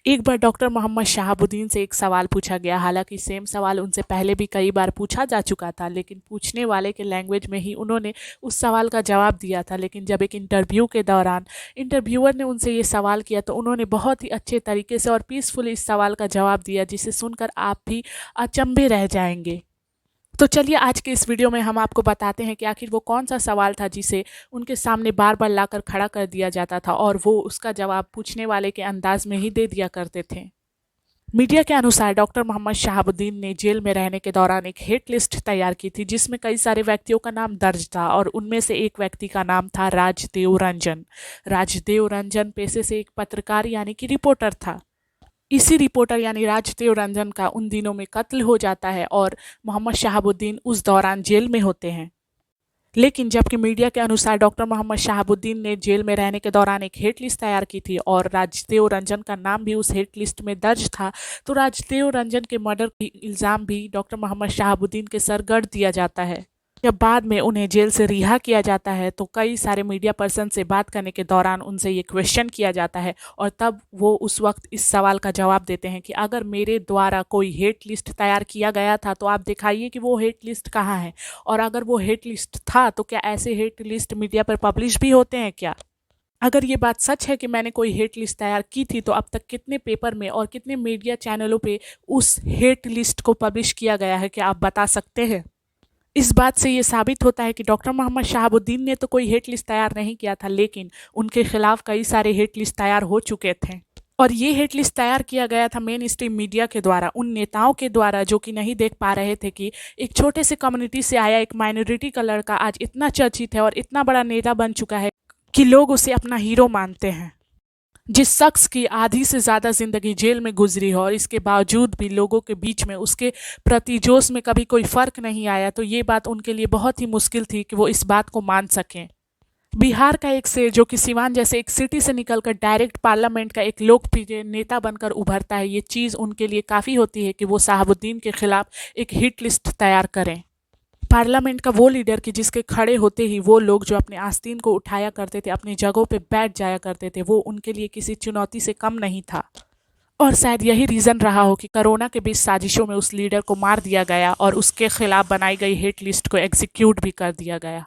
एक बार डॉक्टर मोहम्मद शहाबुद्दीन से एक सवाल पूछा गया। हालांकि सेम सवाल उनसे पहले भी कई बार पूछा जा चुका था, लेकिन पूछने वाले के लैंग्वेज में ही उन्होंने उस सवाल का जवाब दिया था। लेकिन जब एक इंटरव्यू के दौरान इंटरव्यूअर ने उनसे ये सवाल किया तो उन्होंने बहुत ही अच्छे तरीके से और पीसफुली इस सवाल का जवाब दिया, जिसे सुनकर आप भी अचंभे रह जाएंगे। तो चलिए आज के इस वीडियो में हम आपको बताते हैं कि आखिर वो कौन सा सवाल था जिसे उनके सामने बार बार लाकर खड़ा कर दिया जाता था और वो उसका जवाब पूछने वाले के अंदाज में ही दे दिया करते थे। मीडिया के अनुसार डॉक्टर मोहम्मद शहाबुद्दीन ने जेल में रहने के दौरान एक हिट लिस्ट तैयार की थी, जिसमें कई सारे व्यक्तियों का नाम दर्ज था और उनमें से एक व्यक्ति का नाम था राजदेव रंजन। राजदेव रंजन पेशे से एक पत्रकार यानी कि रिपोर्टर था। इसी रिपोर्टर यानी राजदेव रंजन का उन दिनों में कत्ल हो जाता है और मोहम्मद शहाबुद्दीन उस दौरान जेल में होते हैं। लेकिन जबकि मीडिया के अनुसार डॉक्टर मोहम्मद शहाबुद्दीन ने जेल में रहने के दौरान एक हिट लिस्ट तैयार की थी और राजदेव रंजन का नाम भी उस हिट लिस्ट में दर्ज था, तो राजदेव रंजन के मर्डर की इल्ज़ाम भी डॉक्टर मोहम्मद शहाबुद्दीन के सर गढ़ दिया जाता है। जब बाद में उन्हें जेल से रिहा किया जाता है तो कई सारे मीडिया पर्सन से बात करने के दौरान उनसे ये क्वेश्चन किया जाता है और तब वो उस वक्त इस सवाल का जवाब देते हैं कि अगर मेरे द्वारा कोई हेट लिस्ट तैयार किया गया था तो आप दिखाइए कि वो हेट लिस्ट कहाँ है, और अगर वो हेट लिस्ट था तो क्या ऐसे हेट लिस्ट मीडिया पर पब्लिश भी होते हैं क्या? अगर ये बात सच है कि मैंने कोई हेट लिस्ट तैयार की थी तो अब तक कितने पेपर में और कितने मीडिया चैनलों पे उस हेट लिस्ट को पब्लिश किया गया है, क्या आप बता सकते हैं? इस बात से ये साबित होता है कि डॉक्टर मोहम्मद शहाबुद्दीन ने तो कोई हेट लिस्ट तैयार नहीं किया था, लेकिन उनके खिलाफ कई सारे हेट लिस्ट तैयार हो चुके थे। और ये हेट लिस्ट तैयार किया गया था मेन स्ट्रीम मीडिया के द्वारा, उन नेताओं के द्वारा जो कि नहीं देख पा रहे थे कि एक छोटे से कम्युनिटी से आया एक माइनॉरिटी का लड़का आज इतना चर्चित है और इतना बड़ा नेता बन चुका है कि लोग उसे अपना हीरो मानते हैं। जिस शख्स की आधी से ज़्यादा ज़िंदगी जेल में गुजरी हो और इसके बावजूद भी लोगों के बीच में उसके प्रति जोश में कभी कोई फ़र्क नहीं आया, तो ये बात उनके लिए बहुत ही मुश्किल थी कि वो इस बात को मान सकें। बिहार का एक शेर जो कि सिवान जैसे एक सिटी से निकलकर डायरेक्ट पार्लियामेंट का एक लोकप्रिय नेता बनकर उभरता है, ये चीज़ उनके लिए काफ़ी होती है कि वो शहाबुद्दीन के खिलाफ एक हिट लिस्ट तैयार करें। पार्लियामेंट का वो लीडर कि जिसके खड़े होते ही वो लोग जो अपने आस्तीन को उठाया करते थे, अपनी जगहों पे बैठ जाया करते थे, वो उनके लिए किसी चुनौती से कम नहीं था। और शायद यही रीज़न रहा हो कि कोरोना के बीच साजिशों में उस लीडर को मार दिया गया और उसके खिलाफ बनाई गई हिट लिस्ट को एग्जीक्यूट भी कर दिया गया।